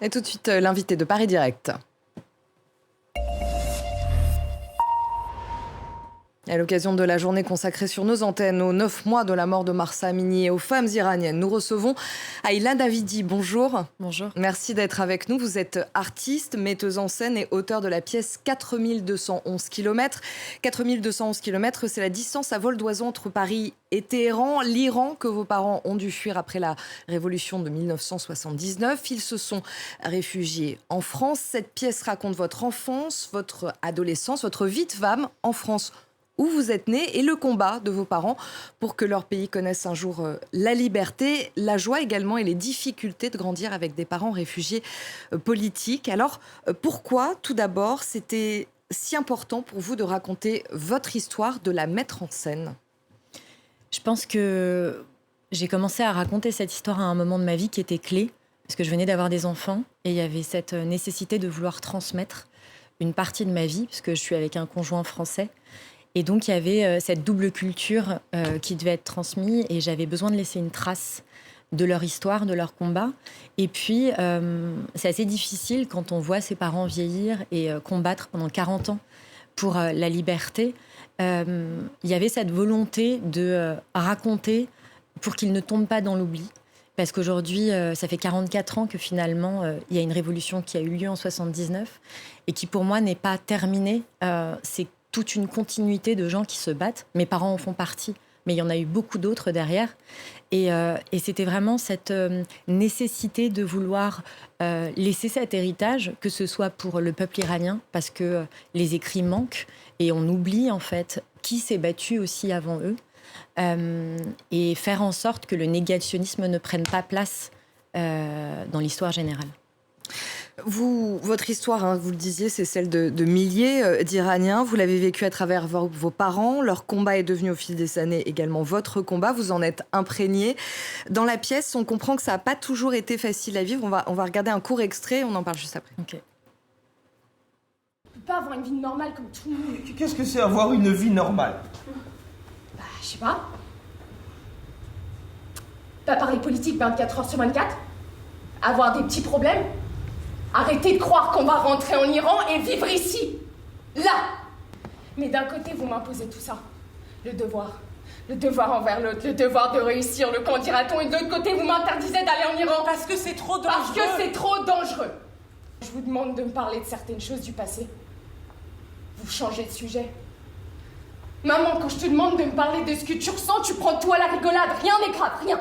Et tout de suite, l'invité de Paris Direct. À l'occasion de la journée consacrée sur nos antennes aux 9 mois de la mort de Mahsa Amini et aux femmes iraniennes, nous recevons Ayla Davidi. Bonjour. Bonjour. Merci d'être avec nous. Vous êtes artiste, metteuse en scène et auteur de la pièce 4211 km. 4211 km, c'est la distance à vol d'oiseau entre Paris et Téhéran, l'Iran que vos parents ont dû fuir après la révolution de 1979. Ils se sont réfugiés en France. Cette pièce raconte votre enfance, votre adolescence, votre vie de femme en France où vous êtes né et le combat de vos parents pour que leur pays connaisse un jour la liberté, la joie également et les difficultés de grandir avec des parents réfugiés politiques. Alors, pourquoi, tout d'abord, c'était si important pour vous de raconter votre histoire, de la mettre en scène ? Je pense que j'ai commencé à raconter cette histoire à un moment de ma vie qui était clé, parce que je venais d'avoir des enfants et il y avait cette nécessité de vouloir transmettre une partie de ma vie, puisque je suis avec un conjoint français. Et donc, il y avait cette double culture qui devait être transmise et j'avais besoin de laisser une trace de leur histoire, de leur combat. Et puis, c'est assez difficile quand on voit ses parents vieillir et combattre pendant 40 ans pour la liberté. Il y avait cette volonté de raconter pour qu'ils ne tombent pas dans l'oubli. Parce qu'aujourd'hui, ça fait 44 ans que finalement, il y a une révolution qui a eu lieu en 79 et qui, pour moi, n'est pas terminée. C'est toute une continuité de gens qui se battent. Mes parents en font partie, mais il y en a eu beaucoup d'autres derrière. Et c'était vraiment cette nécessité de vouloir laisser cet héritage, que ce soit pour le peuple iranien, parce que les écrits manquent et on oublie en fait qui s'est battu aussi avant eux, et faire en sorte que le négationnisme ne prenne pas place dans l'histoire générale. Votre histoire, vous le disiez, c'est celle de milliers d'Iraniens. Vous l'avez vécu à travers vos parents. Leur combat est devenu au fil des années également votre combat. Vous en êtes imprégné. Dans la pièce, on comprend que ça n'a pas toujours été facile à vivre. On va regarder un court extrait, on en parle juste après. Okay. On peut pas avoir une vie normale comme tout le monde. Qu'est-ce que c'est avoir une vie normale? Bah, je sais pas. Pas parler politique 24 heures sur 24. Avoir des petits problèmes. Arrêtez de croire qu'on va rentrer en Iran et vivre ici. Là. Mais d'un côté, vous m'imposez tout ça. Le devoir. Le devoir envers l'autre. Le devoir de réussir. Le quand dira-t-on. Et de l'autre côté, vous m'interdisez d'aller en Iran. Parce que c'est trop dangereux. Parce que c'est trop dangereux. Je vous demande de me parler de certaines choses du passé. Vous changez de sujet. Maman, quand je te demande de me parler de ce que tu ressens, tu prends tout à la rigolade. Rien n'est grave, rien.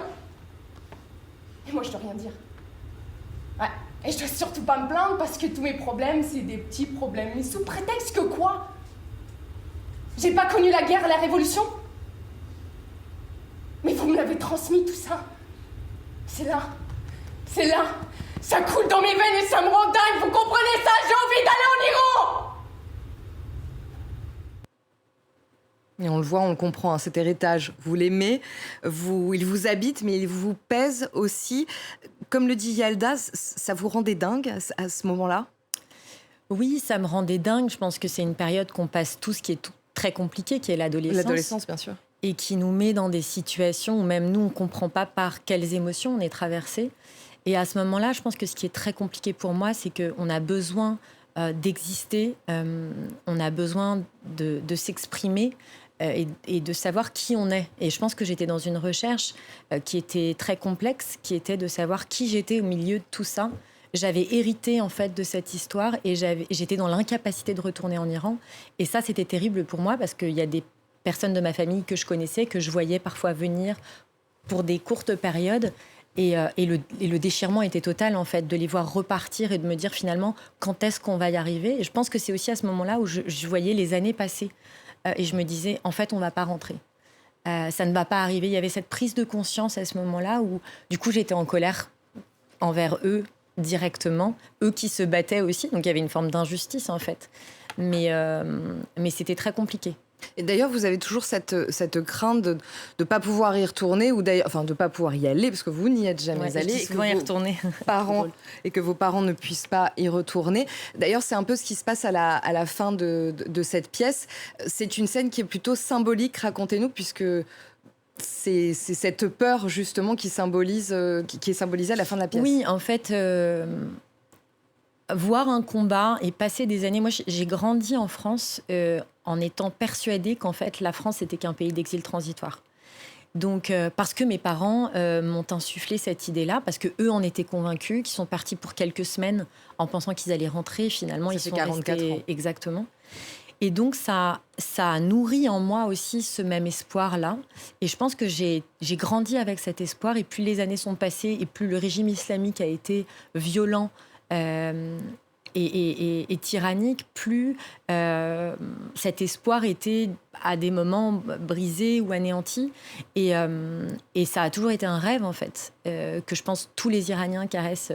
Et moi, je dois rien dire. Ouais. Et je dois surtout pas me plaindre parce que tous mes problèmes, c'est des petits problèmes. Mais sous prétexte que quoi? J'ai pas connu la guerre et la révolution? Mais vous me l'avez transmis tout ça. C'est là. C'est là. Ça coule dans mes veines et ça me rend dingue. Vous comprenez ça? J'ai envie d'aller en Iran! Et on le voit, on le comprend, cet héritage, vous l'aimez, il vous habite, mais il vous pèse aussi. Comme le dit Yalda, ça vous rendait dingue à ce moment-là? Oui, ça me rendait dingue. Je pense que c'est une période qu'on passe tous qui est très compliquée, qui est l'adolescence. L'adolescence, bien sûr. Et qui nous met dans des situations où même nous, on ne comprend pas par quelles émotions on est traversé. Et à ce moment-là, je pense que ce qui est très compliqué pour moi, c'est qu'on a besoin d'exister, on a besoin de s'exprimer, et de savoir qui on est. Et je pense que j'étais dans une recherche qui était très complexe, qui était de savoir qui j'étais au milieu de tout ça. J'avais hérité en fait de cette histoire et j'étais dans l'incapacité de retourner en Iran. Et ça, c'était terrible pour moi parce qu'il y a des personnes de ma famille que je connaissais, que je voyais parfois venir pour des courtes périodes. Et le déchirement était total, en fait, de les voir repartir et de me dire finalement quand est-ce qu'on va y arriver. Et je pense que c'est aussi à ce moment-là où je voyais les années passer. Et je me disais, en fait, on ne va pas rentrer. Ça ne va pas arriver. Il y avait cette prise de conscience à ce moment-là où, du coup, j'étais en colère envers eux directement, eux qui se battaient aussi. Donc, il y avait une forme d'injustice, en fait. Mais c'était très compliqué. Et d'ailleurs, vous avez toujours cette crainte de ne pas pouvoir y retourner, ou d'ailleurs, enfin, de ne pas pouvoir y aller, parce que vous n'y êtes jamais allé. Je dis souvent y retourner. Et que vos parents ne puissent pas y retourner. D'ailleurs, c'est un peu ce qui se passe à la fin de cette pièce. C'est une scène qui est plutôt symbolique, racontez-nous, puisque c'est cette peur, justement, qui est symbolisée à la fin de la pièce. Oui, en fait... voir un combat et passer des années... Moi, j'ai grandi en France en étant persuadée qu'en fait, la France n'était qu'un pays d'exil transitoire. Donc, parce que mes parents m'ont insufflé cette idée-là, parce qu'eux en étaient convaincus, qu'ils sont partis pour quelques semaines en pensant qu'ils allaient rentrer. Finalement, ils sont 44 restés... ans. Exactement. Et donc, ça a nourri en moi aussi ce même espoir-là. Et je pense que j'ai grandi avec cet espoir. Et plus les années sont passées, et plus le régime islamique a été violent et tyrannique, plus cet espoir était à des moments brisé ou anéanti. Et ça a toujours été un rêve, en fait, que je pense tous les Iraniens caressent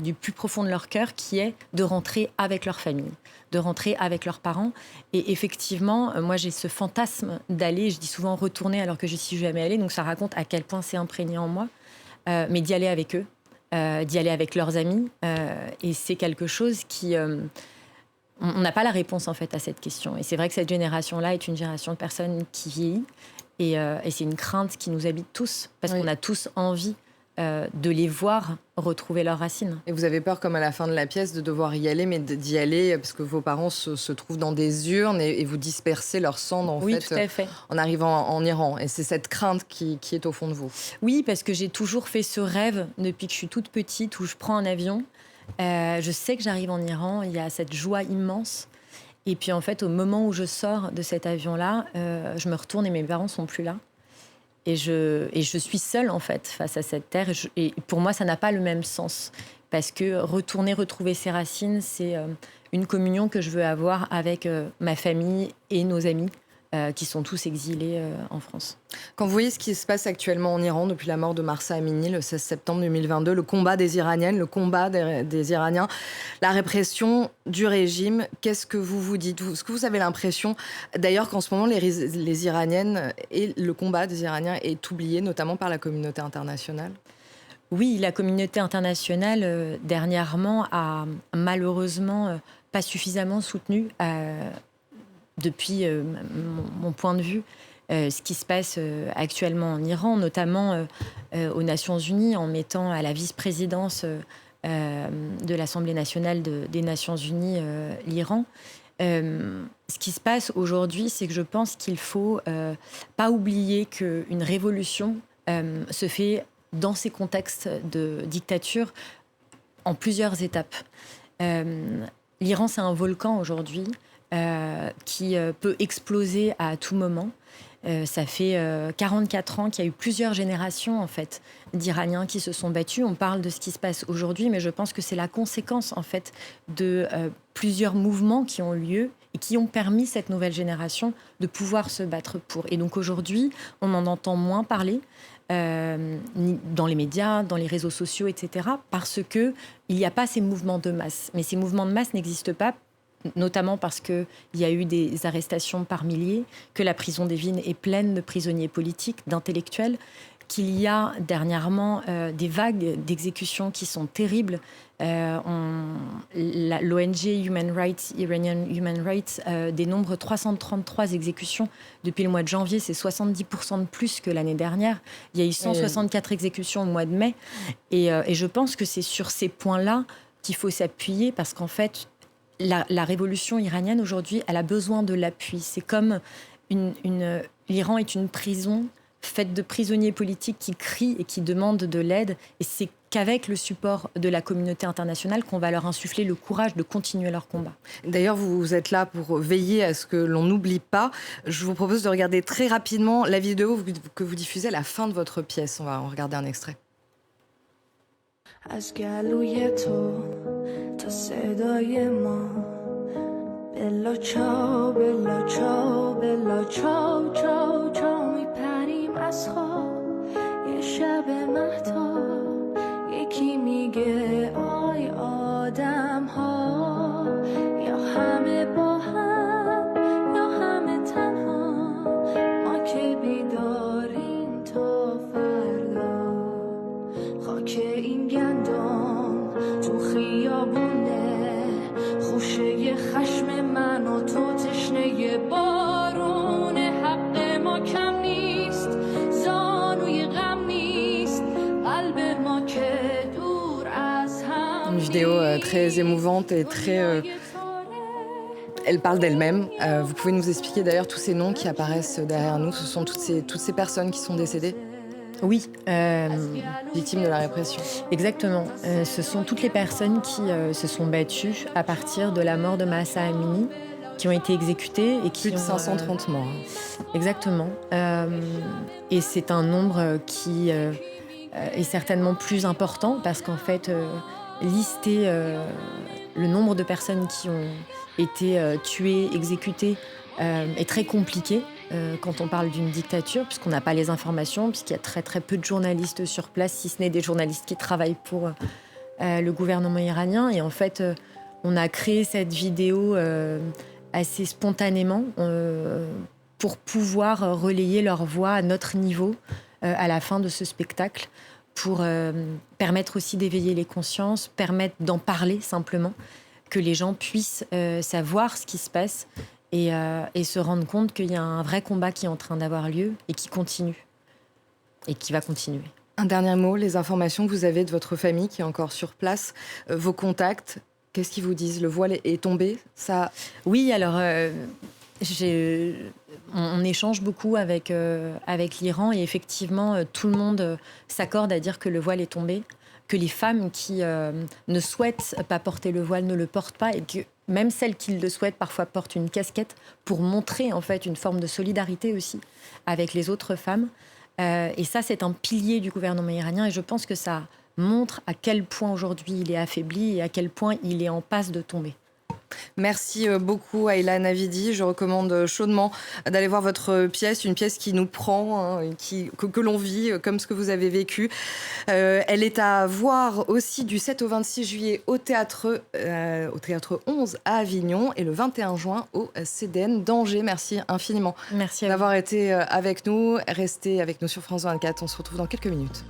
du plus profond de leur cœur, qui est de rentrer avec leur famille, de rentrer avec leurs parents. Et effectivement, moi, j'ai ce fantasme d'aller, je dis souvent retourner alors que je ne suis jamais allée, donc ça raconte à quel point c'est imprégné en moi, mais d'y aller avec eux, d'y aller avec leurs amis. Et c'est quelque chose qui... on n'a pas la réponse, en fait, à cette question. Et c'est vrai que cette génération-là est une génération de personnes qui vieillit. Et c'est une crainte qui nous habite tous, parce qu'on a tous envie de les voir retrouver leurs racines. Et vous avez peur, comme à la fin de la pièce, de devoir y aller, mais d'y aller parce que vos parents se trouvent dans des urnes et vous dispersez leur sang, Tout à fait. en arrivant en Iran. Et c'est cette crainte qui est au fond de vous. Oui, parce que j'ai toujours fait ce rêve depuis que je suis toute petite, où je prends un avion. Je sais que j'arrive en Iran, il y a cette joie immense. Et puis en fait, au moment où je sors de cet avion-là, je me retourne et mes parents ne sont plus là. Et je suis seule, en fait, face à cette terre. Et pour moi, ça n'a pas le même sens. Parce que retrouver ses racines, c'est une communion que je veux avoir avec ma famille et nos amis, qui sont tous exilés en France. Quand vous voyez ce qui se passe actuellement en Iran depuis la mort de Mahsa Amini le 16 septembre 2022, le combat des Iraniennes, le combat des Iraniens, la répression du régime, qu'est-ce que vous vous dites ? Est-ce que vous avez l'impression, d'ailleurs, qu'en ce moment, les Iraniennes et le combat des Iraniens est oublié, notamment par la communauté internationale ? Oui, la communauté internationale, dernièrement, a malheureusement pas suffisamment soutenu... depuis mon point de vue, ce qui se passe actuellement en Iran, notamment aux Nations Unies, en mettant à la vice-présidence de l'Assemblée nationale des Nations Unies l'Iran. Ce qui se passe aujourd'hui, c'est que je pense qu'il ne faut pas oublier qu'une révolution se fait dans ces contextes de dictature en plusieurs étapes. L'Iran, c'est un volcan aujourd'hui. Qui peut exploser à tout moment. Ça fait 44 ans qu'il y a eu plusieurs générations, en fait, d'Iraniens qui se sont battus. On parle de ce qui se passe aujourd'hui, mais je pense que c'est la conséquence, en fait, de plusieurs mouvements qui ont eu lieu et qui ont permis cette nouvelle génération de pouvoir se battre pour. Et donc aujourd'hui, on en entend moins parler dans les médias, dans les réseaux sociaux, etc., parce qu'il n'y a pas ces mouvements de masse. Mais ces mouvements de masse n'existent pas, notamment parce qu'il y a eu des arrestations par milliers, que la prison d'Evin est pleine de prisonniers politiques, d'intellectuels, qu'il y a dernièrement des vagues d'exécutions qui sont terribles. L'ONG Iranian Human Rights dénombre 333 exécutions depuis le mois de janvier, c'est 70% de plus que l'année dernière. Il y a eu 164 exécutions au mois de mai. Et je pense que c'est sur ces points-là qu'il faut s'appuyer, parce qu'en fait, la révolution iranienne aujourd'hui, elle a besoin de l'appui. C'est comme l'Iran est une prison faite de prisonniers politiques qui crient et qui demandent de l'aide. Et c'est qu'avec le support de la communauté internationale qu'on va leur insuffler le courage de continuer leur combat. D'ailleurs, vous êtes là pour veiller à ce que l'on n'oublie pas. Je vous propose de regarder très rapidement la vidéo que vous diffusez à la fin de votre pièce. On va en regarder un extrait. از گلوی تو تا صدای ما بلا چاو بلا چاو بلا چاو چاو چاو میپریم از خواب یه شب مهتاب یکی میگه آی آدم ها یا همه با هم یا همه تنها ما که بیداریم تا فردا خاک این گندم تو خیابونه خوشه خشم من و تو تشنه بارون حق ما کم نیست زانوی غم نیست قلب ما که دور از هم vidéo très émouvante et très... Elle parle d'elle-même. Vous pouvez nous expliquer d'ailleurs tous ces noms qui apparaissent derrière nous. Ce sont toutes ces personnes qui sont décédées, Oui, victimes de la répression. exactement. Ce sont toutes les personnes qui se sont battues à partir de la mort de Mahsa Amini, qui ont été exécutées et qui Plus de ont, 530 morts. exactement. Et c'est un nombre qui est certainement plus important parce qu'en fait, lister le nombre de personnes qui ont été tuées, exécutées, est très compliqué quand on parle d'une dictature, puisqu'on n'a pas les informations, puisqu'il y a très très peu de journalistes sur place, si ce n'est des journalistes qui travaillent pour le gouvernement iranien. Et en fait, on a créé cette vidéo assez spontanément pour pouvoir relayer leur voix à notre niveau à la fin de ce spectacle, pour permettre aussi d'éveiller les consciences, permettre d'en parler simplement, que les gens puissent savoir ce qui se passe et se rendre compte qu'il y a un vrai combat qui est en train d'avoir lieu et qui continue et qui va continuer. Un dernier mot, les informations que vous avez de votre famille qui est encore sur place, vos contacts, qu'est-ce qu'ils vous disent? Le voile est tombé, ça... Oui, alors on échange beaucoup avec l'Iran et effectivement tout le monde s'accorde à dire que le voile est tombé, que les femmes qui ne souhaitent pas porter le voile ne le portent pas et que même celles qui le souhaitent parfois portent une casquette pour montrer en fait une forme de solidarité aussi avec les autres femmes. Et ça, c'est un pilier du gouvernement iranien et je pense que ça montre à quel point aujourd'hui il est affaibli et à quel point il est en passe de tomber. Merci beaucoup Ayla Navidi. Je recommande chaudement d'aller voir votre pièce, une pièce qui nous prend, que l'on vit comme ce que vous avez vécu. Elle est à voir aussi du 7 au 26 juillet au théâtre 11 à Avignon et le 21 juin au CDN d'Angers. Merci infiniment Merci à vous. d'avoir été avec nous. Restez avec nous sur France 24. On se retrouve dans quelques minutes.